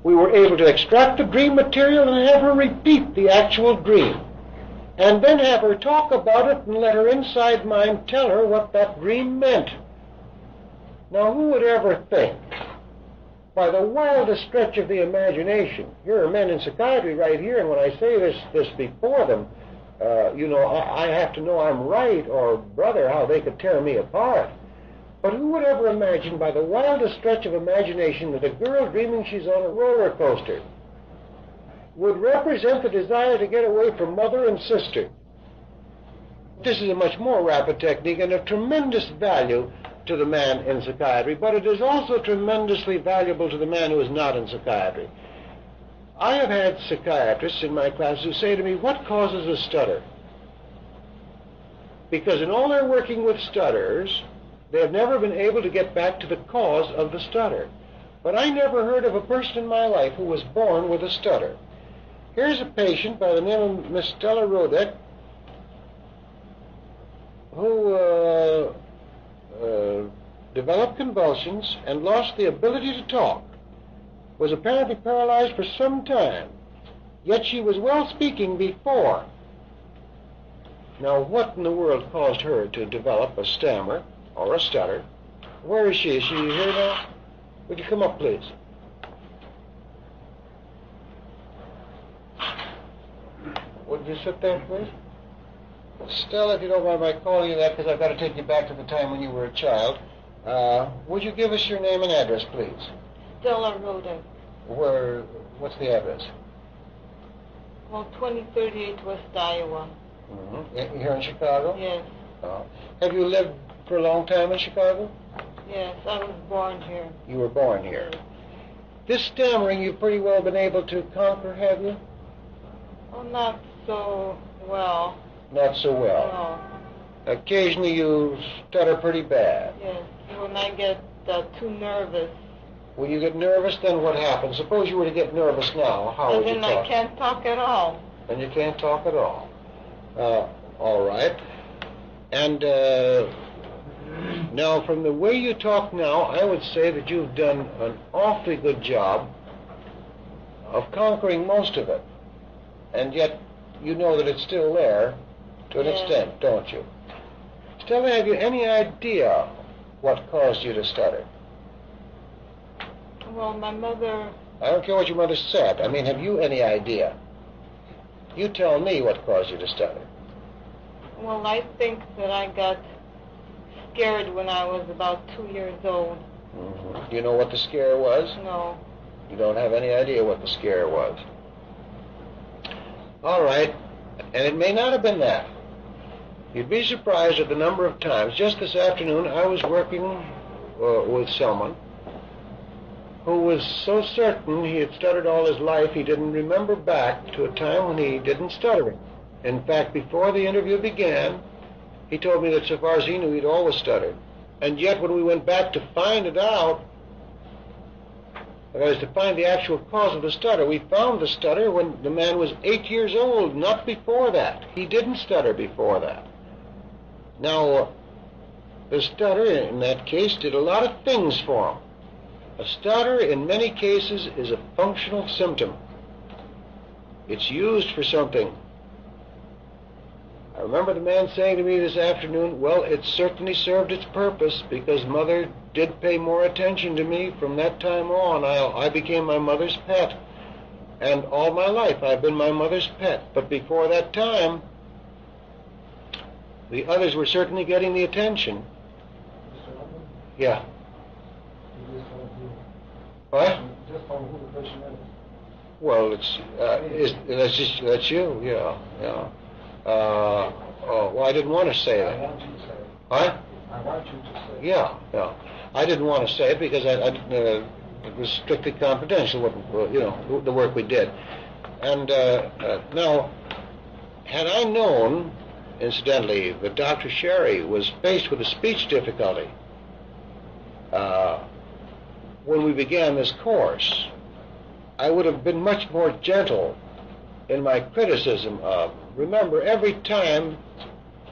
we were able to extract the dream material and have her repeat the actual dream, and then have her talk about it and let her inside mind tell her what that dream meant. Now, who would ever think, by the wildest stretch of the imagination, here are men in psychiatry right here, and when I say this before them, I have to know I'm right, or brother, how they could tear me apart. But who would ever imagine, by the wildest stretch of imagination, that a girl dreaming she's on a roller coaster would represent the desire to get away from mother and sister? This is a much more rapid technique and of tremendous value to the man in psychiatry, but it is also tremendously valuable to the man who is not in psychiatry. I have had psychiatrists in my class who say to me, what causes a stutter? Because in all their working with stutterers, they have never been able to get back to the cause of the stutter. But I never heard of a person in my life who was born with a stutter. Here's a patient by the name of Miss Stella who developed convulsions and lost the ability to talk, was apparently paralyzed for some time, yet she was well speaking before. Now, what in the world caused her to develop a stammer or a stutter? Where is she? Is she here now? Would you come up, please? Would you sit there, please? Stella, if you don't mind my calling you that, because I've got to take you back to the time when you were a child. Would you give us your name and address, please? Stella Roda. What's the address? Well, 2038 West Iowa. Mm-hmm. Here in Chicago? Yes. Have you lived for a long time in Chicago? Yes, I was born here. You were born here. Yes. This stammering you've pretty well been able to conquer, have you? Oh, not so well. Not so well? No. Occasionally you stutter pretty bad? Yes, when I get too nervous. When you get nervous, then what happens? Suppose you were to get nervous now, how would you talk? And then I can't talk at all. And you can't talk at all. All right. And now, from the way you talk now, I would say that you've done an awfully good job of conquering most of it. And yet, you know that it's still there to an extent, don't you? Stella, have you any idea what caused you to stutter? Well, my mother... I don't care what your mother said. I mean, have you any idea? You tell me what caused you to stutter. Well, I think that I got scared when I was about 2 years old. Mm-hmm. Do you know what the scare was? No. You don't have any idea what the scare was? All right. And it may not have been that. You'd be surprised at the number of times. Just this afternoon, I was working with someone who was so certain he had stuttered all his life, he didn't remember back to a time when he didn't stutter. In fact, before the interview began, he told me that so far as he knew, he'd always stuttered. And yet, when we went back to find it out, that is, to find the actual cause of the stutter, we found the stutter when the man was 8 years old, not before that. He didn't stutter before that. Now, the stutter, in that case, did a lot of things for him. A stutter, in many cases, is a functional symptom. It's used for something. I remember the man saying to me this afternoon, well, it certainly served its purpose because Mother did pay more attention to me from that time on. I became my mother's pet. And all my life I've been my mother's pet. But before that time, the others were certainly getting the attention. Yeah. What? Well, that's you, yeah. Well, I didn't want to say that. I want you to say it. What? I want you to say it. Yeah. I didn't want to say it because it was strictly confidential, the work we did. And now, had I known, incidentally, that Dr. Sherry was faced with a speech difficulty when we began this course, I would have been much more gentle in my criticism of. Remember, every time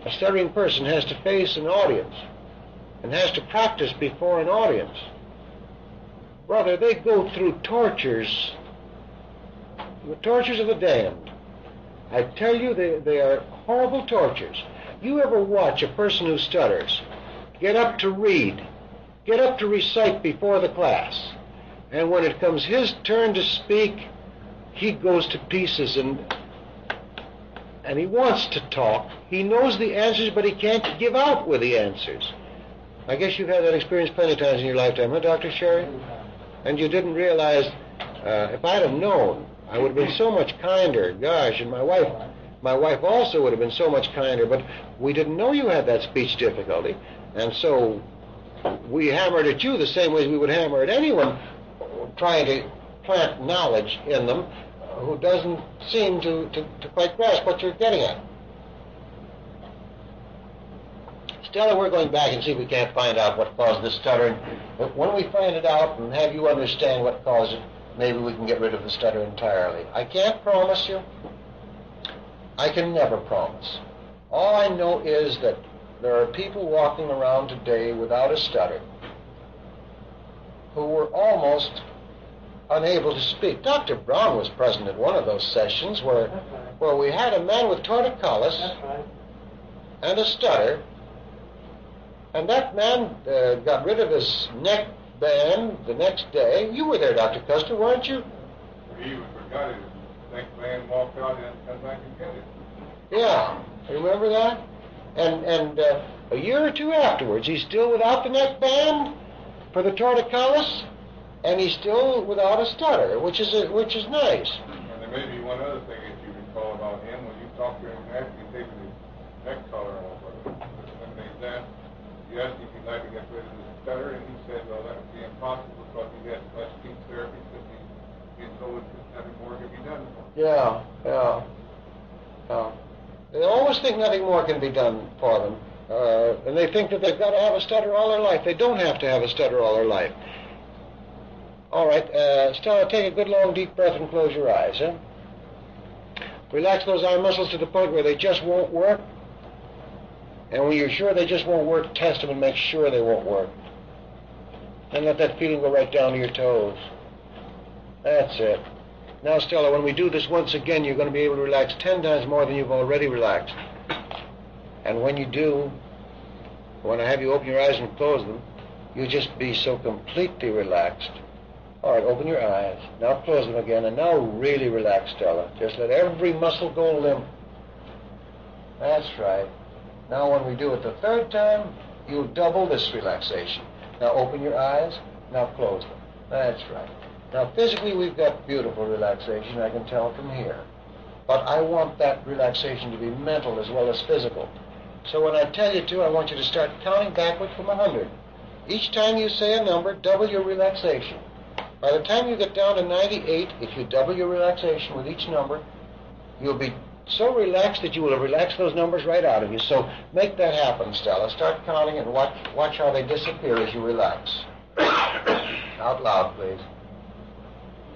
a stuttering person has to face an audience and has to practice before an audience, brother, they go through tortures The tortures of the damned. I tell you, they are horrible tortures. You ever watch a person who stutters get up to read, get up to recite before the class, and when it comes his turn to speak, he goes to pieces and he wants to talk. He knows the answers, but he can't give out with the answers. I guess you've had that experience plenty of times in your lifetime, huh, Dr. Sherry? And you didn't realize, if I'd have known, I would have been so much kinder. Gosh, and my wife also would have been so much kinder, but we didn't know you had that speech difficulty, and so we hammered at you the same way as we would hammer at anyone trying to plant knowledge in them who doesn't seem to quite grasp what you're getting at. Stella, we're going back and see if we can't find out what caused this stuttering. But when we find it out and have you understand what caused it, maybe we can get rid of the stutter entirely. I can't promise you. I can never promise. All I know is that there are people walking around today without a stutter who were almost unable to speak. Dr. Brown was present at one of those sessions where we had a man with torticollis and a stutter, and that man got rid of his neck band the next day. You were there, Dr. Custer, weren't you? He even forgot his neck band, walked out and come back and get it. Yeah, remember that? And a year or two afterwards, he's still without the neck band for the torticollis, and he's still without a stutter, which is nice. And there may be one other thing that you recall about him. When you talked to him after you taken his neck collar off of him, and that you asked him if he'd like to get rid of his stutter, and he said, well, that would be impossible because he had much speech therapy because he's told nothing more can be done for him. Yeah. They always think nothing more can be done for them. And they think that they've got to have a stutter all their life. They don't have to have a stutter all their life. All right, Stella, take a good long deep breath and close your eyes, huh? Relax those eye muscles to the point where they just won't work. And when you're sure they just won't work, test them and make sure they won't work. Then let that feeling go right down to your toes. That's it. Now, Stella, when we do this once again, you're going to be able to relax 10 times more than you've already relaxed. And when you do, when I have you open your eyes and close them, you'll just be so completely relaxed. All right, open your eyes. Now close them again, and now really relax, Stella. Just let every muscle go limp. That's right. Now when we do it the third time, you'll double this relaxation. Now open your eyes. Now close them. That's right. Now physically we've got beautiful relaxation, I can tell from here. But I want that relaxation to be mental as well as physical. So when I tell you to, I want you to start counting backward from 100. Each time you say a number, double your relaxation. By the time you get down to 98, if you double your relaxation with each number, you'll be so relaxed that you will have relaxed those numbers right out of you. So make that happen, Stella. Start counting and watch how they disappear as you relax. Out loud, please.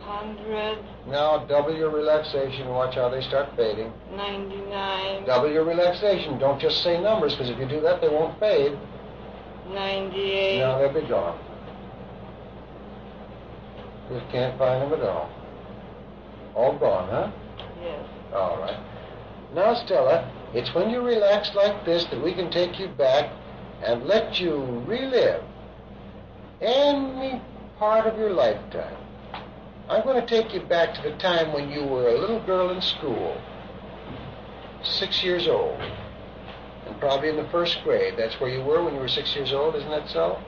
100. Now double your relaxation and watch how they start fading. 99. Double your relaxation. Don't just say numbers, because if you do that, they won't fade. 98. Now they'll be gone. Just can't find them at all. All gone, huh? Yes. All right. Now, Stella, it's when you relax like this that we can take you back and let you relive any part of your lifetime. I'm going to take you back to the time when you were a little girl in school, 6 years old, and probably in the first grade. That's where you were when you were 6 years old, isn't that so?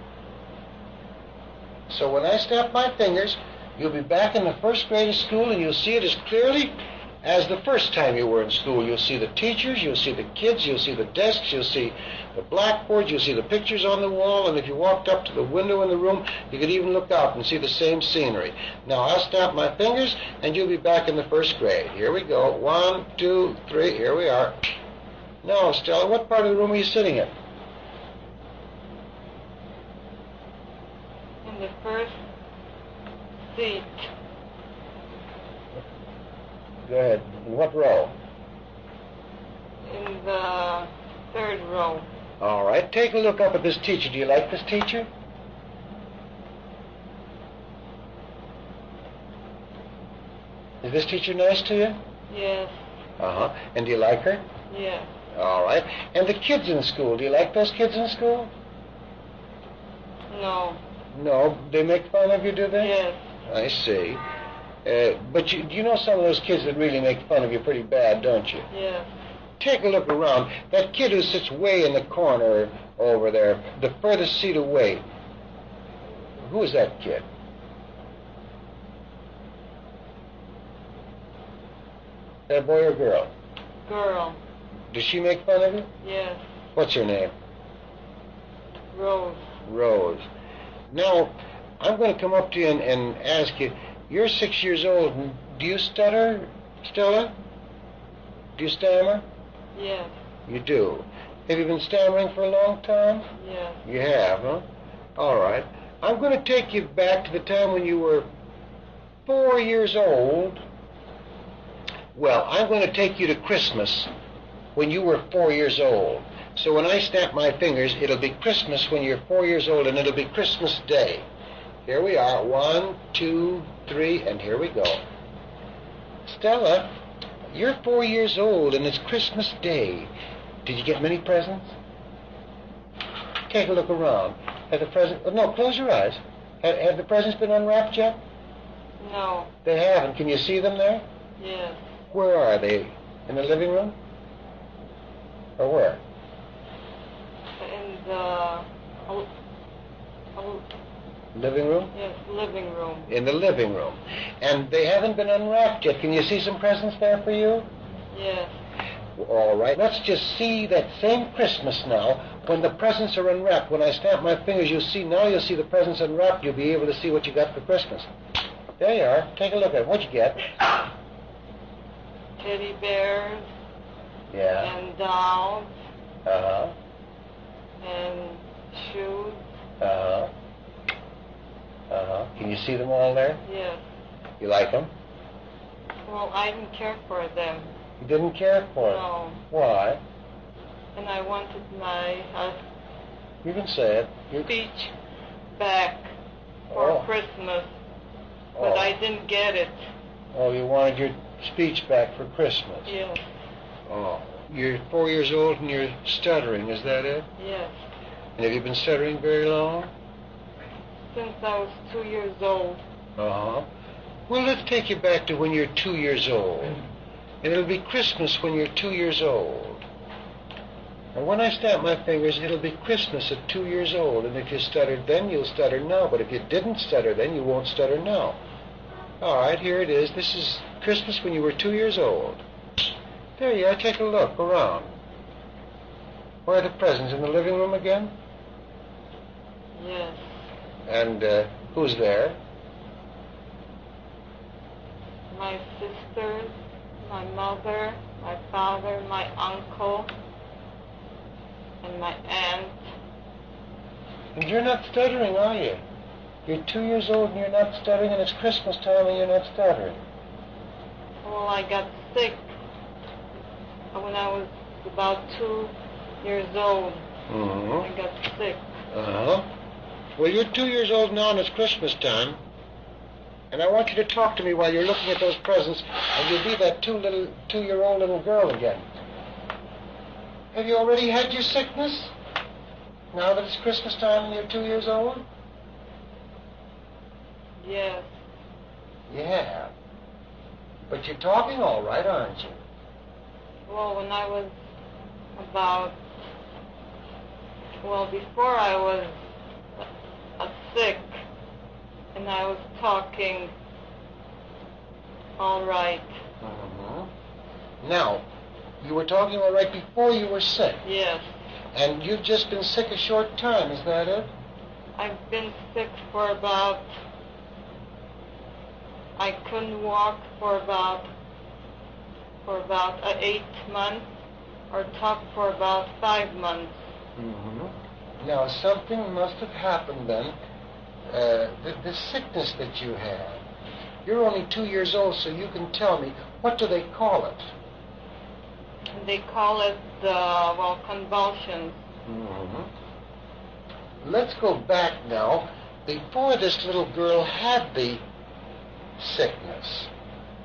So when I snap my fingers, you'll be back in the first grade of school, and you'll see it as clearly as the first time you were in school. You'll see the teachers, you'll see the kids, you'll see the desks, you'll see the blackboards, you'll see the pictures on the wall, and if you walked up to the window in the room, you could even look out and see the same scenery. Now, I'll snap my fingers, and you'll be back in the first grade. Here we go. 1, 2, 3. Here we are. Now, Stella, what part of the room are you sitting in? In the first seat. Go ahead. In what row? In the third row. All right. Take a look up at this teacher. Do you like this teacher? Is this teacher nice to you? Yes. Uh-huh. And do you like her? Yes. All right. And the kids in school, do you like those kids in school? No. No, they make fun of you, do they? Yes. I see. But you know some of those kids that really make fun of you pretty bad, don't you? Yes. Take a look around. That kid who sits way in the corner over there, the furthest seat away, who is that kid? That boy or girl? Girl. Does she make fun of you? Yes. What's her name? Rose. Rose. Now, I'm going to come up to you and ask you, you're 6 years old. Do you stutter, Stella? Do you stammer? Yes. You do. Have you been stammering for a long time? Yes. You have, huh? All right. I'm going to take you back to the time when you were 4 years old. Well, I'm going to take you to Christmas when you were 4 years old. So when I snap my fingers, it'll be Christmas when you're 4 years old, and it'll be Christmas Day. Here we are. 1, 2, 3, and here we go. Stella, you're 4 years old, and it's Christmas Day. Did you get many presents? Take a look around. Have the presents... Oh, no, close your eyes. Have the presents been unwrapped yet? No. They haven't. Can you see them there? Yes. Where are they? In the living room? Or where? In the... Living room? Yes, living room. In the living room. And they haven't been unwrapped yet. Can you see some presents there for you? Yes. All right. Let's just see that same Christmas now when the presents are unwrapped. When I snap my fingers, you'll see the presents unwrapped. You'll be able to see what you got for Christmas. There you are. Take a look at it. What'd you get? Teddy bears. Yeah. And dolls. Uh-huh. And shoes. Uh-huh. Uh-huh. Can you see them all there? Yes. You like them? Well, I didn't care for them. You didn't care for them? No. Why? And I wanted my You can say it. speech back for Christmas, but I didn't get it. Oh, you wanted your speech back for Christmas? Yes. Oh. You're 4 years old and you're stuttering, is that it? Yes. And have you been stuttering very long? Since I was 2 years old. Uh-huh. Well, let's take you back to when you're 2 years old. And it'll be Christmas when you're 2 years old. And when I snap my fingers, it'll be Christmas at 2 years old. And if you stuttered then, you'll stutter now. But if you didn't stutter then, you won't stutter now. All right, here it is. This is Christmas when you were 2 years old. There you are. Take a look around. Where are the presents? In the living room again? Yes. And who's there? My sisters, my mother, my father, my uncle, and my aunt. And you're not stuttering, are you? You're 2 years old and you're not stuttering, and it's Christmas time and you're not stuttering. Well, I got sick when I was about 2 years old. Mm-hmm. I got sick. Uh-huh. Well, you're 2 years old now and it's Christmas time. And I want you to talk to me while you're looking at those presents, and you'll be that 2-year-old little girl again. Have you already had your sickness? Now that it's Christmas time and you're 2 years old? Yes. You have. But you're talking all right, aren't you? Well, when I was before I was sick, and I was talking all right. Mm-hmm. Now, you were talking all right before you were sick. Yes. And you've just been sick a short time, is that it? I've been sick for about... I couldn't walk for about 8 months, or talk for about 5 months. Mm-hmm. Now, something must have happened then. The sickness that you have. You're only 2 years old, so you can tell me, what do they call it? They call it, convulsions. Mm-hmm. Let's go back now. Before this little girl had the sickness,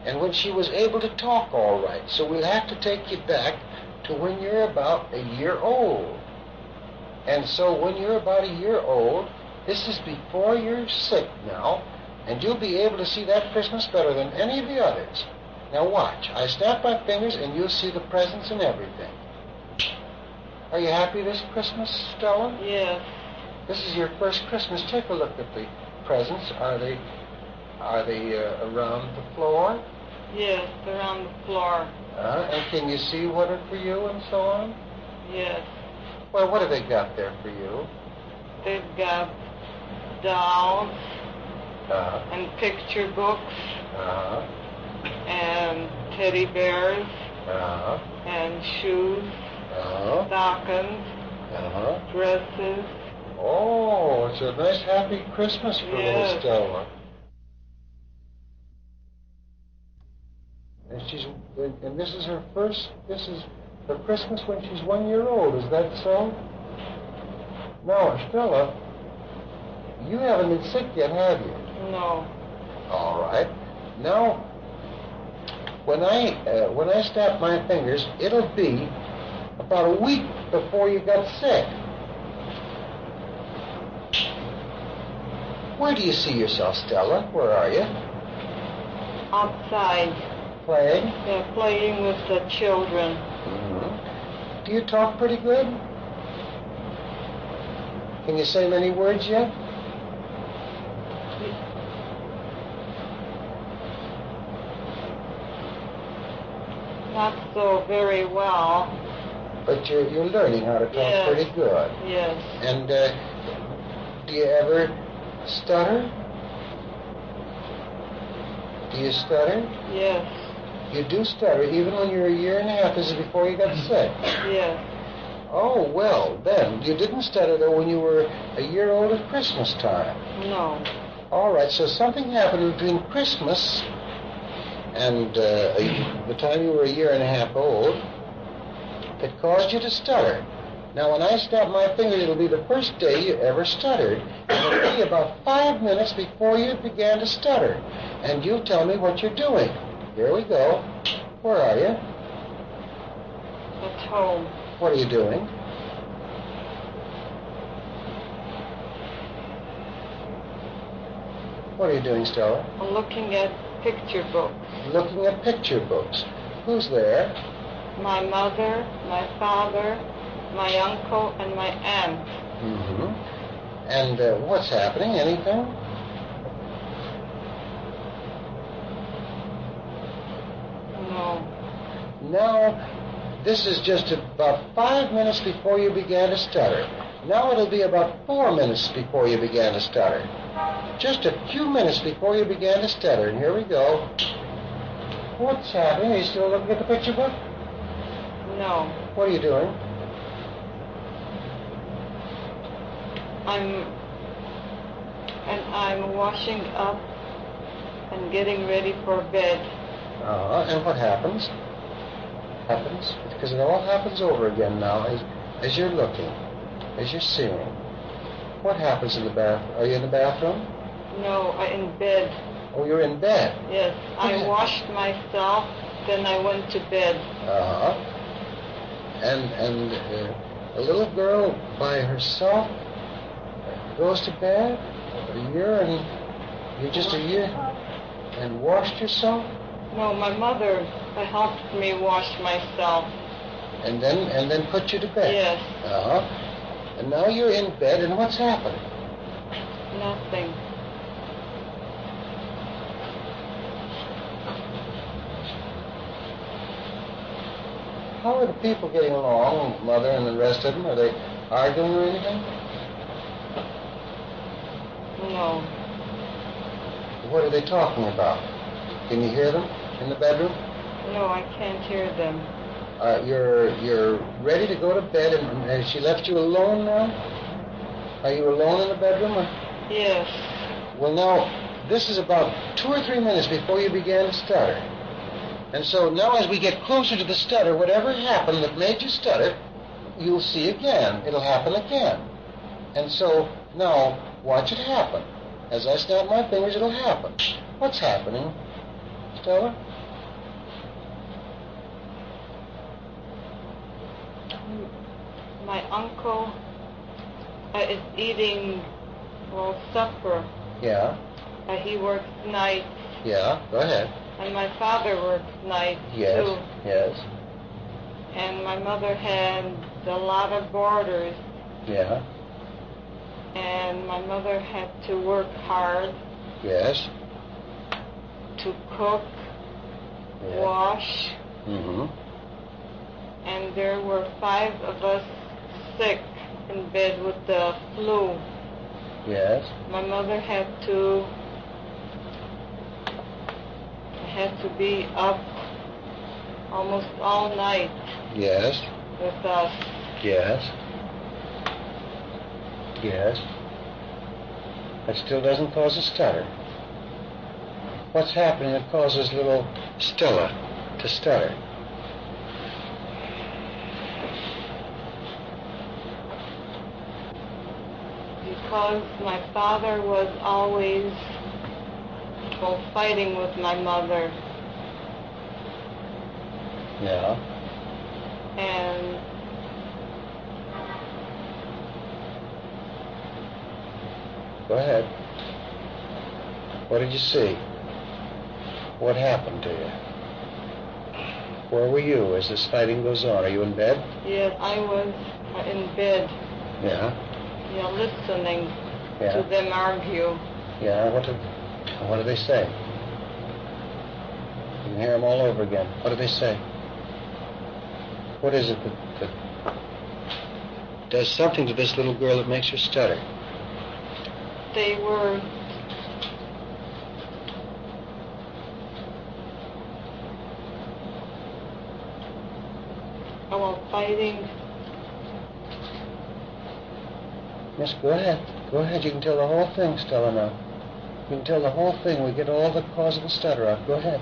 and when she was able to talk all right. So we'll have to take you back to when you're about a year old. And so when you're about a year old, this is before you're sick now, and you'll be able to see that Christmas better than any of the others. Now watch. I snap my fingers and you'll see the presents and everything. Are you happy this Christmas, Stella? Yes. This is your first Christmas. Take a look at the presents. Are they around the floor? Yes, around the floor. And can you see what are for you and so on? Yes. Well, what have they got there for you? They've got dolls Uh, and picture books uh, and teddy bears uh, and shoes, uh, stockings, uh. dresses. Oh, it's a nice happy Christmas for little Yes. Stella. And this is her Christmas when she's 1 year old, is that so? No, Stella, you haven't been sick yet, have you? No. All right. Now, when I snap my fingers, it'll be about a week before you got sick. Where do you see yourself, Stella? Where are you? Outside. Playing? They're playing with the children. Mm-hmm. Do you talk pretty good? Can you say many words yet? Not so very well. But you're learning how to talk Yes. pretty good. Yes. And do you ever stutter? Do you stutter? Yes. You do stutter even when you're a year and a half. This is before you got sick. Yes. Oh, well, then. You didn't stutter, though, when you were a year old at Christmas time. No. All right, so something happened between Christmas and the time you were a year and a half old that caused you to stutter. Now, when I snap my fingers, it'll be the first day you ever stuttered. And it'll be about 5 minutes before you began to stutter. And you'll tell me what you're doing. Here we go. Where are you? At home. What are you doing? What are you doing, Stella? I'm looking at picture books. Looking at picture books. Who's there? My mother, my father, my uncle, and my aunt. Mm-hmm. And what's happening? Anything? No. Now, this is just about 5 minutes before you began to stutter. Now it'll be about 4 minutes before you began to stutter. Just a few minutes before you began to stutter. And here we go. What's happening? Are you still looking at the picture book? No. What are you doing? I'm washing up and getting ready for bed. And what happens? Because it all happens over again now as you're looking, as you're seeing. What happens in the bath? Are you in the bathroom? No, I'm in bed. Oh, you're in bed. Yes, I washed myself, then I went to bed. And a little girl by herself goes to bed a year, and you're just a year, and washed yourself? No, my mother helped me wash myself. And then put you to bed? Yes. And now you're in bed, and what's happening? Nothing. How are the people getting along, Mother and the rest of them? Are they arguing or anything? No. What are they talking about? Can you hear them in the bedroom? No, I can't hear them. You're ready to go to bed, and has she left you alone now? Are you alone in the bedroom? Or? Yes. Well, now, this is about 2 or 3 minutes before you began to stutter. And so now as we get closer to the stutter, whatever happened that made you stutter, you'll see again. It'll happen again. And so now, watch it happen. As I snap my fingers, it'll happen. What's happening, Stella? My uncle is eating, supper. Yeah. He works nights. Yeah, go ahead. And my father works nights, Yes, too. yes. And my mother had a lot of boarders. Yeah. And my mother had to work hard. Yes. To cook, Yeah. wash. Mm-hmm. And there were 5 of us sick in bed with the flu. Yes. My mother had to be up almost all night. Yes. With us. Yes. Yes. That still doesn't cause a stutter. What's happening that causes little Stella to stutter? Because my father was always fighting with my mother. Yeah. And go ahead. What did you see? What happened to you? Where were you as this fighting goes on? Are you in bed? yes, I was in bed. Yeah. Yeah, listening Yeah. to them argue. Yeah. What did they say? You can hear them all over again. What did they say? What is it that does something to this little girl that makes her stutter? They were fighting. Yes, go ahead. Go ahead. You can tell the whole thing, Stella, now. You can tell the whole thing. We get all the cause of the stutter out. Go ahead.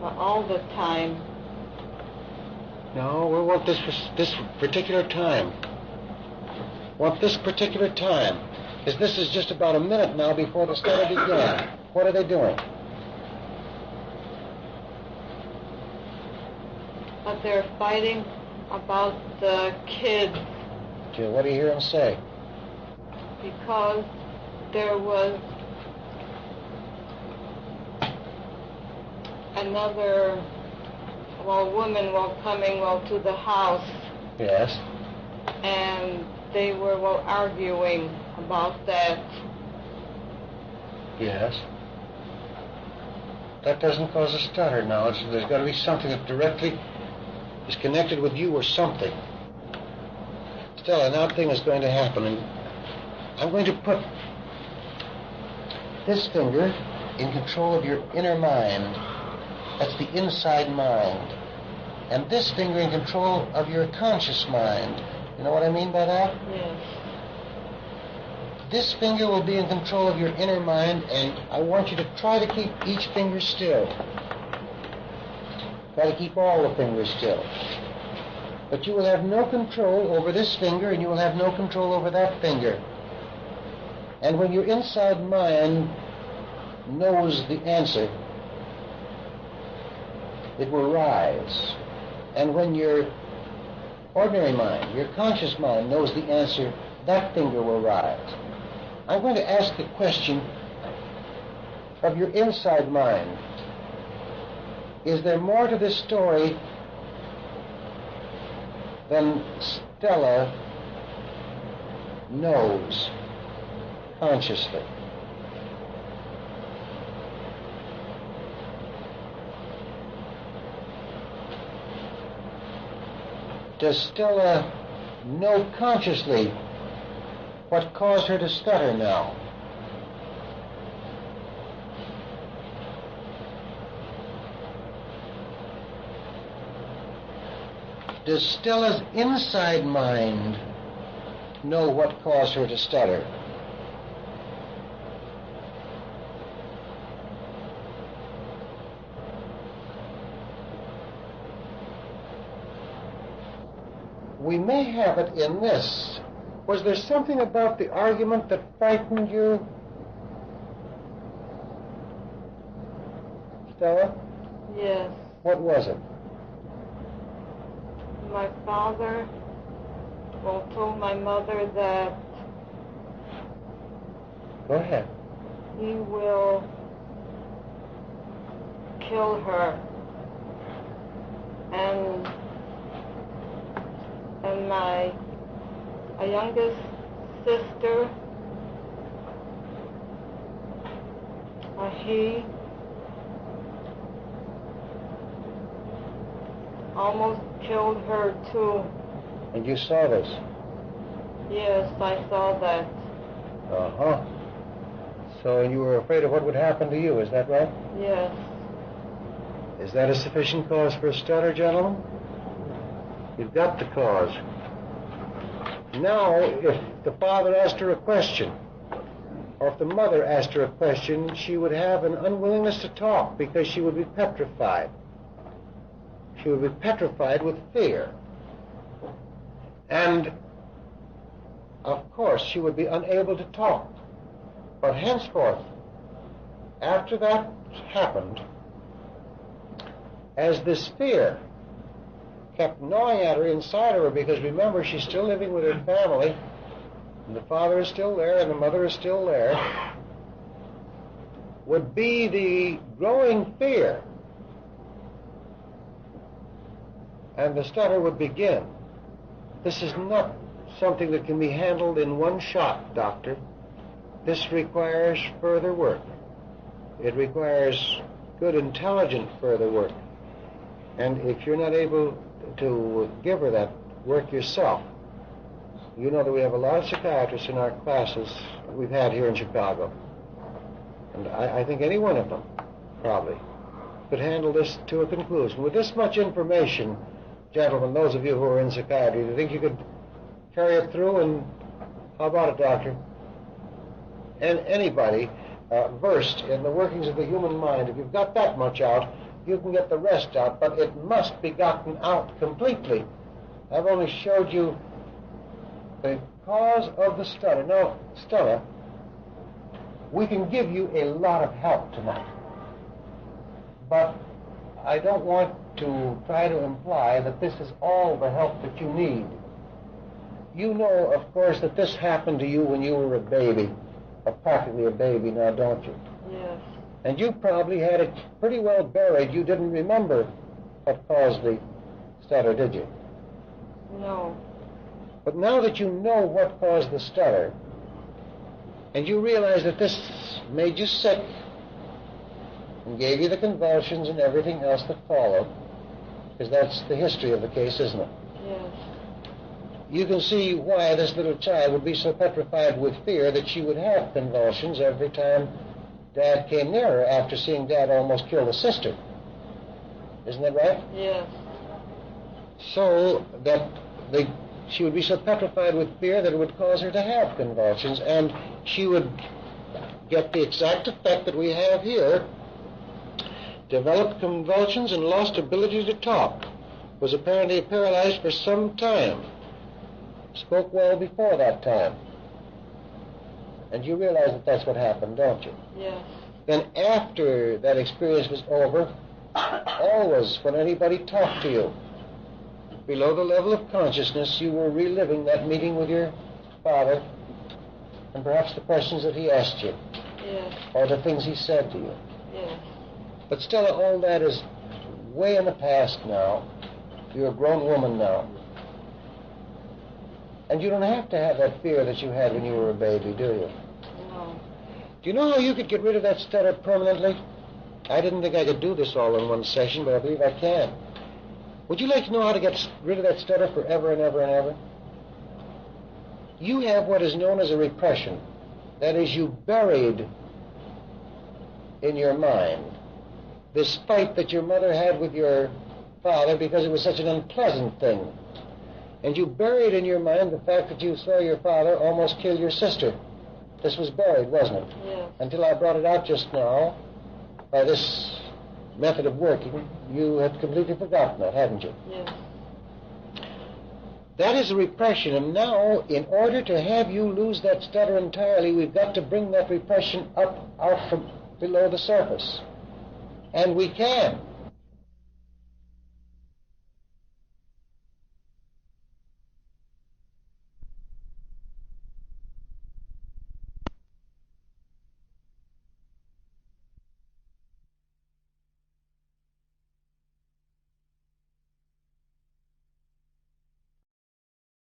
All the time. No, we want this particular time. Want this particular time. Because this is just about a minute now before the stutter began. What are they doing? But they're fighting about the kids. Okay, what do you hear them say? Because there was another woman coming to the house. Yes. And they were arguing about that. Yes. That doesn't cause a stutter now. There's got to be something that directly is connected with you or something. Stella, now a thing is going to happen, and I'm going to put this finger in control of your inner mind. That's the inside mind. And this finger in control of your conscious mind. You know what I mean by that? Yes. This finger will be in control of your inner mind, and I want you to try to keep each finger still. Try to keep all the fingers still. But you will have no control over this finger, and you will have no control over that finger. And when your inside mind knows the answer, it will rise. And when your ordinary mind, your conscious mind, knows the answer, that finger will rise. I'm going to ask a question of your inside mind. Is there more to this story than Stella knows consciously? Does Stella know consciously what caused her to stutter now? Does Stella's inside mind know what caused her to stutter? We may have it in this. Was there something about the argument that frightened you, Stella? Yes. What was it? My father well, told my mother that Go ahead. he will kill her. And my youngest sister, he almost killed her too. And you saw this? Yes, I saw that. Uh-huh. So you were afraid of what would happen to you, is that right? Yes. Is that a sufficient cause for a stutter, gentlemen? You've got the cause. Now, if the father asked her a question, or if the mother asked her a question, she would have an unwillingness to talk because she would be petrified. She would be petrified with fear. And, of course, she would be unable to talk. But henceforth, after that happened, as this fear kept gnawing at her inside of her, because remember, she's still living with her family, and the father is still there, and the mother is still there, would be the growing fear. And the stutter would begin. This is not something that can be handled in one shot, doctor. This requires further work. It requires good, intelligent further work. And if you're not able to give her that work yourself, you know that we have a lot of psychiatrists in our classes that we've had here in Chicago. And I think any one of them, probably, could handle this to a conclusion. With this much information, gentlemen, those of you who are in psychiatry, do you think you could carry it through? And how about it, doctor? And anybody versed in the workings of the human mind, if you've got that much out, you can get the rest out, but it must be gotten out completely. I've only showed you the cause of the stutter. Now, Stella, we can give you a lot of help tonight, but I don't want to try to imply that this is all the help that you need. You know, of course, that this happened to you when you were a baby, or practically a baby now, don't you? Yes. And you probably had it pretty well buried. You didn't remember what caused the stutter, did you? No. But now that you know what caused the stutter, and you realize that this made you sick and gave you the convulsions and everything else that followed, because that's the history of the case, isn't it? Yes. You can see why this little child would be so petrified with fear that she would have convulsions every time Dad came near her after seeing Dad almost kill the sister. Isn't that right? Yes. So that she would be so petrified with fear that it would cause her to have convulsions, and she would get the exact effect that we have here. Developed convulsions and lost ability to talk. Was apparently paralyzed for some time. Spoke well before that time. And you realize that that's what happened, don't you? Yes. Then after that experience was over, always when anybody talked to you, below the level of consciousness, you were reliving that meeting with your father and perhaps the questions that he asked you. Yes. Or the things he said to you. Yes. But Stella, all that is way in the past now. You're a grown woman now. And you don't have to have that fear that you had when you were a baby, do you? No. Do you know how you could get rid of that stutter permanently? I didn't think I could do this all in one session, but I believe I can. Would you like to know how to get rid of that stutter forever and ever and ever? You have what is known as a repression. That is, you buried in your mind this fight that your mother had with your father because it was such an unpleasant thing. And you buried in your mind the fact that you saw your father almost kill your sister. This was buried, wasn't it? Yes. Until I brought it out just now, by this method of working, you had completely forgotten that, hadn't you? Yes. That is a repression, and now, in order to have you lose that stutter entirely, we've got to bring that repression up, out from below the surface. And we can.